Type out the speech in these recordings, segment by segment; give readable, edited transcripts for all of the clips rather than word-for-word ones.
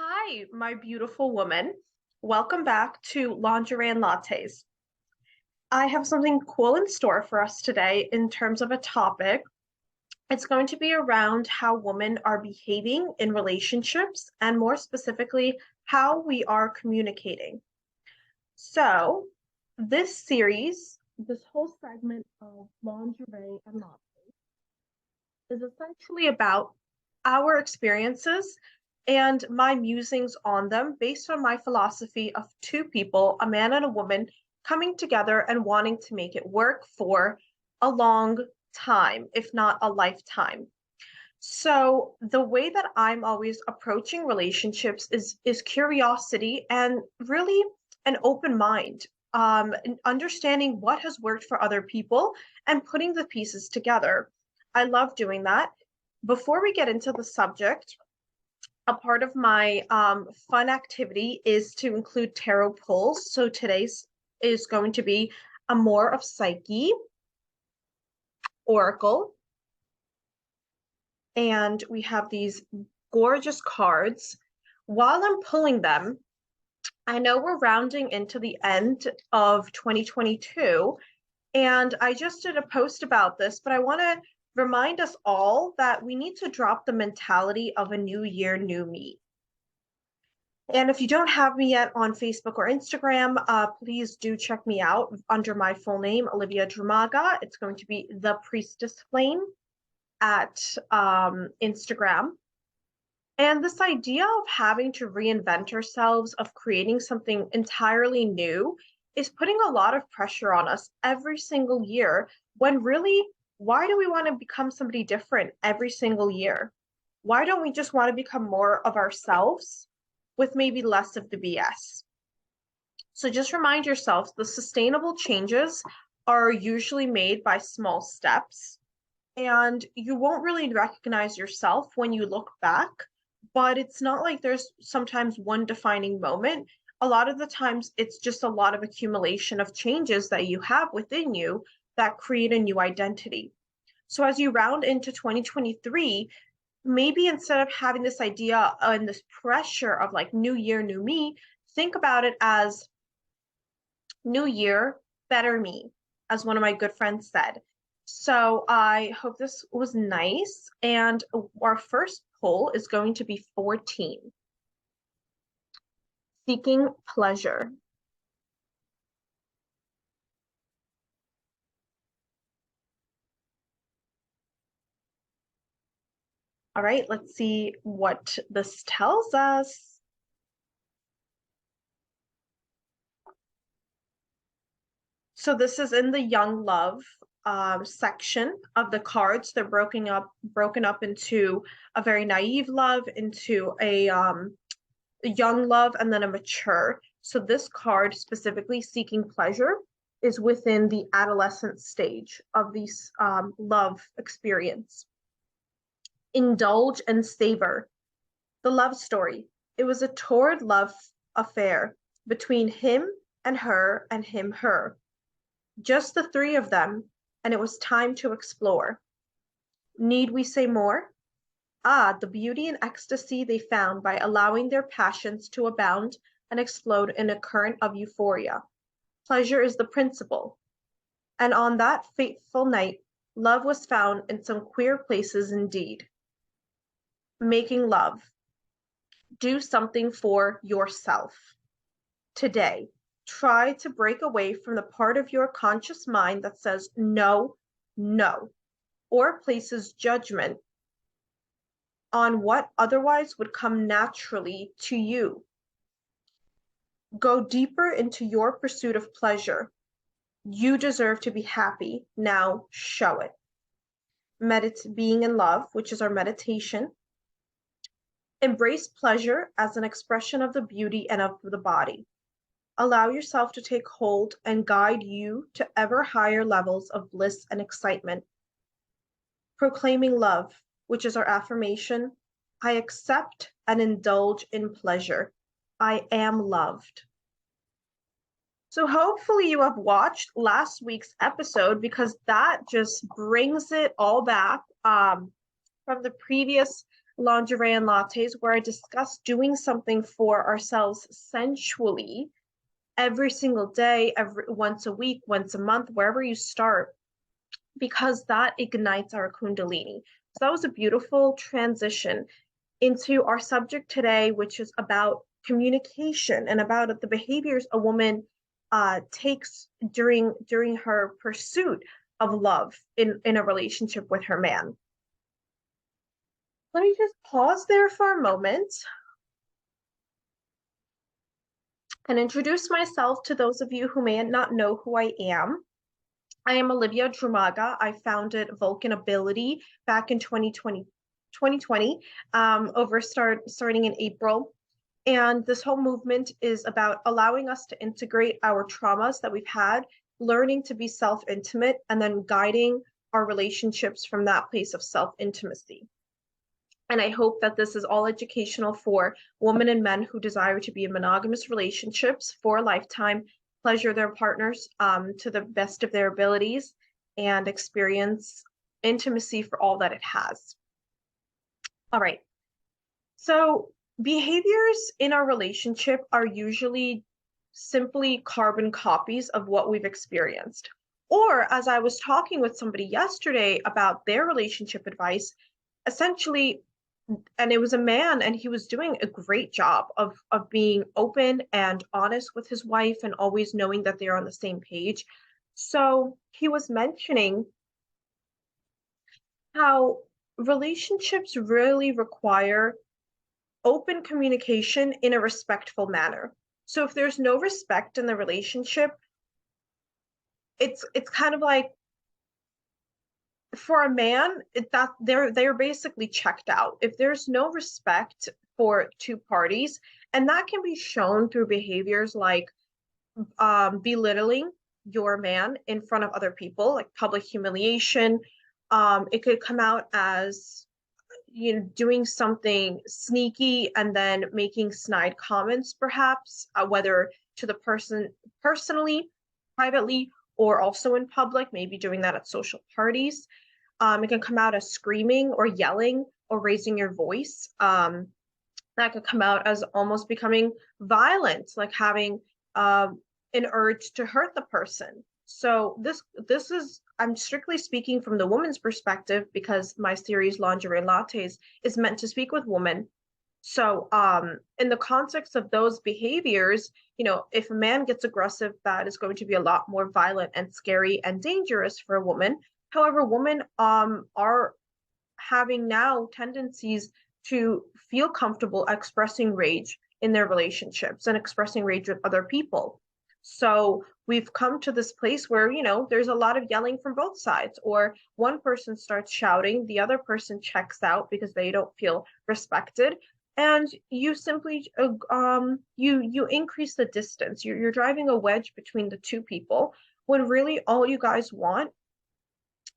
Hi, my beautiful woman. Welcome back to Lingerie and Lattes. I have something cool in store for us today in terms of a topic. It's going to be around how women are behaving in relationships and more specifically, how we are communicating. So, this whole segment of Lingerie and Lattes is essentially about our experiences and my musings on them based on my philosophy of two people, a man and a woman, coming together and wanting to make it work for a long time, if not a lifetime. So the way that I'm always approaching relationships is curiosity and really an open mind, understanding what has worked for other people and putting the pieces together. I love doing that. Before we get into the subject, a part of my fun activity is to include tarot pulls. So today's is going to be a more of Psyche, Oracle, and we have these gorgeous cards. While I'm pulling them, I know we're rounding into the end of 2022, and I just did a post about this, but I want to remind us all that we need to drop the mentality of a new year, new me. And if you don't have me yet on Facebook or Instagram, please do check me out under my full name, Olivia Dramaga. It's going to be The Priestess Flame at Instagram. And this idea of having to reinvent ourselves, of creating something entirely new, is putting a lot of pressure on us every single year. When really, why do we want to become somebody different every single year? Why don't we just want to become more of ourselves with maybe less of the BS? So just remind yourselves the sustainable changes are usually made by small steps, and you won't really recognize yourself when you look back, but it's not like there's sometimes one defining moment. A lot of the times it's just a lot of accumulation of changes that you have within you that create a new identity. So as you round into 2023, maybe instead of having this idea and this pressure of like new year, new me, think about it as new year, better me, as one of my good friends said. So I hope this was nice. And our first poll is going to be 14, seeking pleasure. All right, let's see what this tells us. So this is in the young love section of the cards. They're broken up into a very naive love, into a young love, and then a mature. So this card, specifically seeking pleasure, is within the adolescent stage of this love experience. Indulge and savor. The love story. It was a torrid love affair between him and her and him, her. Just the three of them, and it was time to explore. Need we say more? Ah, the beauty and ecstasy they found by allowing their passions to abound and explode in a current of euphoria. Pleasure is the principle. And on that fateful night, love was found in some queer places indeed. Making love. Do something for yourself. Today, try to break away from the part of your conscious mind that says no, no, or places judgment on what otherwise would come naturally to you. Go deeper into your pursuit of pleasure. You deserve to be happy. Now show it. Being in love, which is our meditation. Embrace pleasure as an expression of the beauty and of the body. Allow yourself to take hold and guide you to ever higher levels of bliss and excitement. Proclaiming love, which is our affirmation. I accept and indulge in pleasure. I am loved. So hopefully you have watched last week's episode, because that just brings it all back from the previous Lingerie and Lattes, where I discuss doing something for ourselves sensually every single day, every once a week, once a month, wherever you start, because that ignites our Kundalini. So that was a beautiful transition into our subject today, which is about communication and about the behaviors a woman takes during her pursuit of love in a relationship with her man. Let me just pause there for a moment and introduce myself to those of you who may not know who I am. I am Olivia Drumaga. I founded Vulcan Ability back in 2020, starting in April. And this whole movement is about allowing us to integrate our traumas that we've had, learning to be self-intimate, and then guiding our relationships from that place of self-intimacy. And I hope that this is all educational for women and men who desire to be in monogamous relationships for a lifetime, pleasure their partners to the best of their abilities, and experience intimacy for all that it has. All right. So behaviors in our relationship are usually simply carbon copies of what we've experienced. Or as I was talking with somebody yesterday about their relationship advice, essentially, and it was a man, and he was doing a great job of being open and honest with his wife and always knowing that they're on the same page. So he was mentioning how relationships really require open communication in a respectful manner. So if there's no respect in the relationship, it's kind of like, for a man, that they're basically checked out. If there's no respect for two parties, and that can be shown through behaviors like belittling your man in front of other people, like public humiliation. It could come out as doing something sneaky and then making snide comments, perhaps, whether to the person personally, privately, or also in public, maybe doing that at social parties. It can come out as screaming or yelling or raising your voice. That could come out as almost becoming violent, like having an urge to hurt the person. So this is, I'm strictly speaking from the woman's perspective because my series Lingerie and Lattes is meant to speak with women. So in the context of those behaviors, if a man gets aggressive, that is going to be a lot more violent and scary and dangerous for a woman. However, women are having now tendencies to feel comfortable expressing rage in their relationships and expressing rage with other people. So we've come to this place where, there's a lot of yelling from both sides, or one person starts shouting, the other person checks out because they don't feel respected. And you simply, you increase the distance. You're driving a wedge between the two people when really all you guys want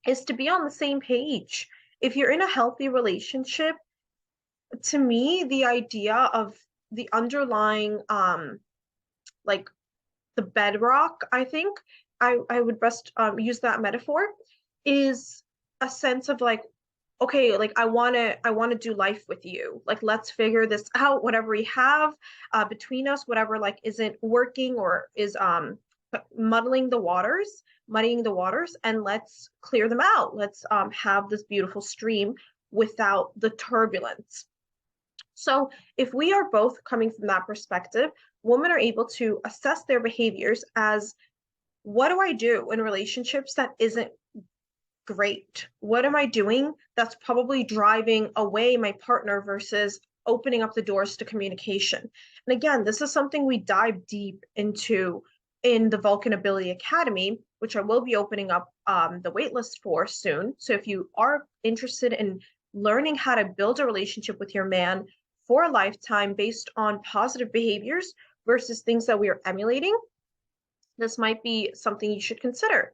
is to be on the same page. If you're in a healthy relationship, to me, the idea of the underlying, like the bedrock, I think I would best use that metaphor, is a sense of like, okay, like I want to do life with you. Like, let's figure this out. Whatever we have between us, whatever like isn't working or is muddying the waters, and let's clear them out. Let's have this beautiful stream without the turbulence. So if we are both coming from that perspective, women are able to assess their behaviors as, what do I do in relationships that isn't great? What am I doing that's probably driving away my partner versus opening up the doors to communication? And again, this is something we dive deep into in the Vulcan Ability Academy, which I will be opening up the waitlist for soon. So if you are interested in learning how to build a relationship with your man for a lifetime based on positive behaviors versus things that we are emulating, this might be something you should consider.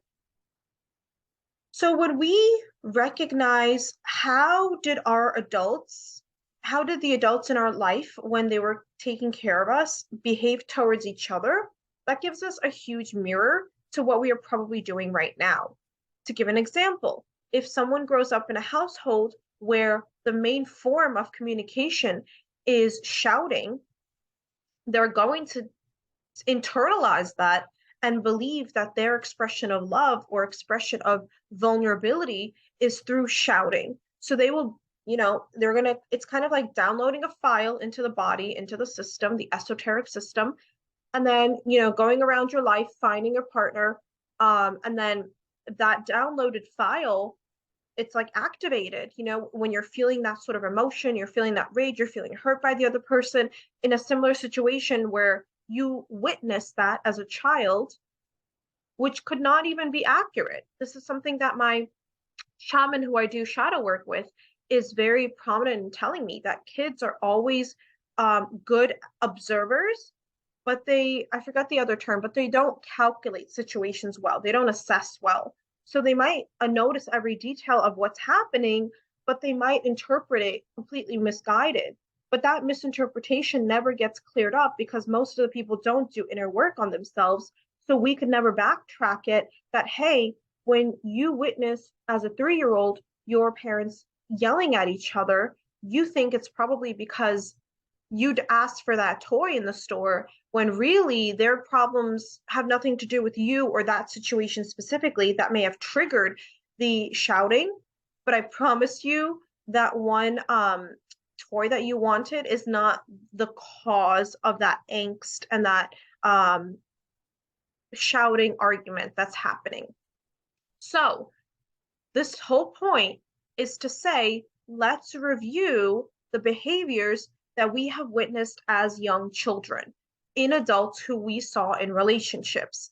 So when we recognize how did the adults in our life, when they were taking care of us, behave towards each other, that gives us a huge mirror to what we are probably doing right now. To give an example, if someone grows up in a household where the main form of communication is shouting, they're going to internalize that and believe that their expression of love or expression of vulnerability is through shouting. So they will, they're going to, it's kind of like downloading a file into the body, into the system, the esoteric system, and then, going around your life, finding a partner, and then that downloaded file, it's like activated, when you're feeling that sort of emotion, you're feeling that rage, you're feeling hurt by the other person in a similar situation where you witnessed that as a child, which could not even be accurate. This is something that my shaman, who I do shadow work with, is very prominent in telling me that kids are always good observers, but I forgot the other term, but they don't calculate situations well. They don't assess well. So they might notice every detail of what's happening, but they might interpret it completely misguided. But that misinterpretation never gets cleared up because most of the people don't do inner work on themselves. So we could never backtrack it that, hey, when you witness as a 3-year-old your parents yelling at each other, you think it's probably because you'd asked for that toy in the store, when really their problems have nothing to do with you or that situation specifically that may have triggered the shouting. But I promise you that one toy that you wanted is not the cause of that angst and that shouting argument that's happening. So this whole point is to say, let's review the behaviors that we have witnessed as young children in adults who we saw in relationships.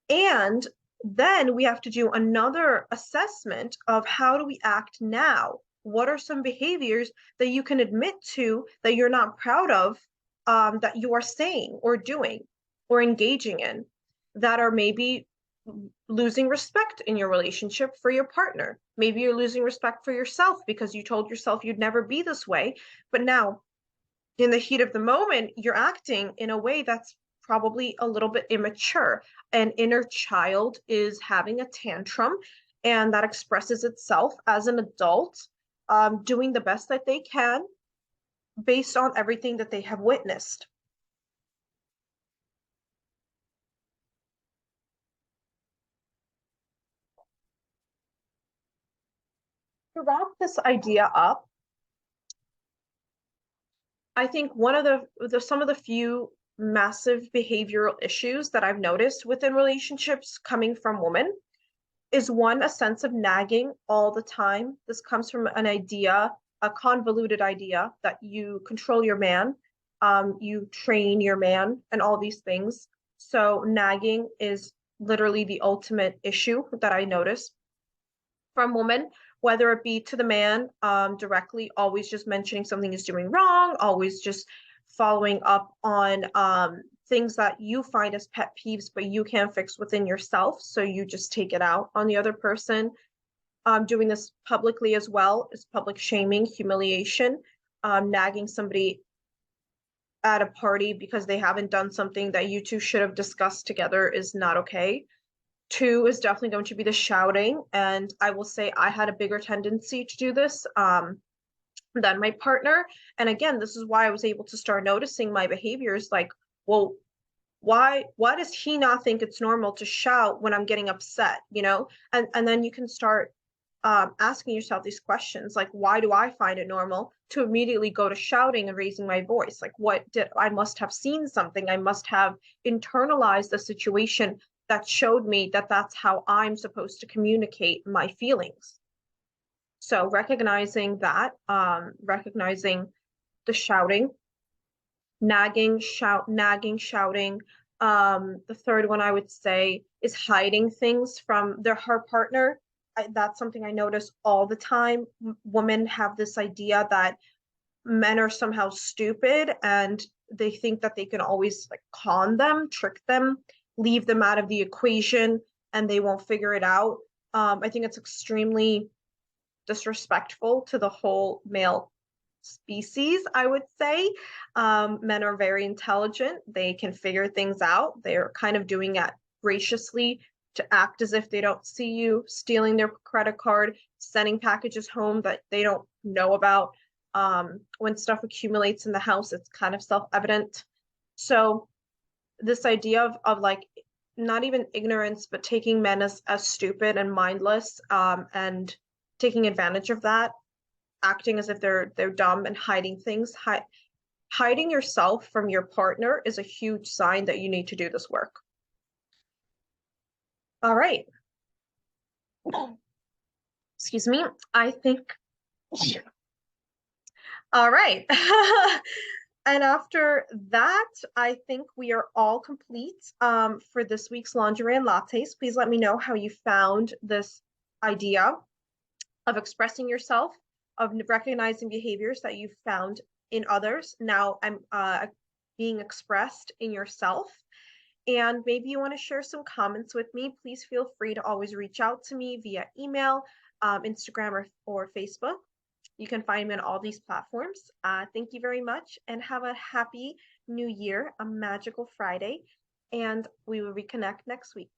And then we have to do another assessment of how do we act now? What are some behaviors that you can admit to that you're not proud of, that you are saying or doing or engaging in, that are maybe losing respect in your relationship for your partner? Maybe you're losing respect for yourself because you told yourself you'd never be this way, but now in the heat of the moment, you're acting in a way that's probably a little bit immature. An inner child is having a tantrum, and that expresses itself as an adult, doing the best that they can based on everything that they have witnessed. To wrap this idea up, I think one of some of the few massive behavioral issues that I've noticed within relationships coming from women is one, a sense of nagging all the time. This comes from an idea, a convoluted idea that you control your man, you train your man, and all these things. So nagging is literally the ultimate issue that I notice from women, whether it be to the man directly, always just mentioning something is doing wrong, always just following up on things that you find as pet peeves, but you can't fix within yourself. So you just take it out on the other person. Doing this publicly as well is public shaming, humiliation, nagging somebody at a party because they haven't done something that you two should have discussed together is not okay. 2 is definitely going to be the shouting. And I will say I had a bigger tendency to do this than my partner. And again, this is why I was able to start noticing my behaviors like, well, why does he not think it's normal to shout when I'm getting upset, And then you can start asking yourself these questions like, why do I find it normal to immediately go to shouting and raising my voice? Like, I must have seen something, I must have internalized the situation that showed me that that's how I'm supposed to communicate my feelings. So recognizing that, recognizing the shouting, nagging, shouting. The third one I would say is hiding things from her partner. That's something I notice all the time. Women have this idea that men are somehow stupid and they think that they can always like con them, trick them, leave them out of the equation, and they won't figure it out. I think it's extremely disrespectful to the whole male species, I would say. Men are very intelligent. They can figure things out. They're kind of doing it graciously to act as if they don't see you, stealing their credit card, sending packages home that they don't know about. When stuff accumulates in the house, it's kind of self-evident. So this idea of like not even ignorance, but taking men as stupid and mindless, and taking advantage of that, acting as if they're dumb and hiding things. Hiding yourself from your partner is a huge sign that you need to do this work. All right. Excuse me. I think, all right. And after that, I think we are all complete for this week's Lingerie and Lattes. Please let me know how you found this idea of expressing yourself, of recognizing behaviors that you found in others. Now I'm being expressed in yourself. And maybe you want to share some comments with me. Please feel free to always reach out to me via email, Instagram, or Facebook. You can find me on all these platforms. Thank you very much and have a happy new year, a magical Friday, and we will reconnect next week.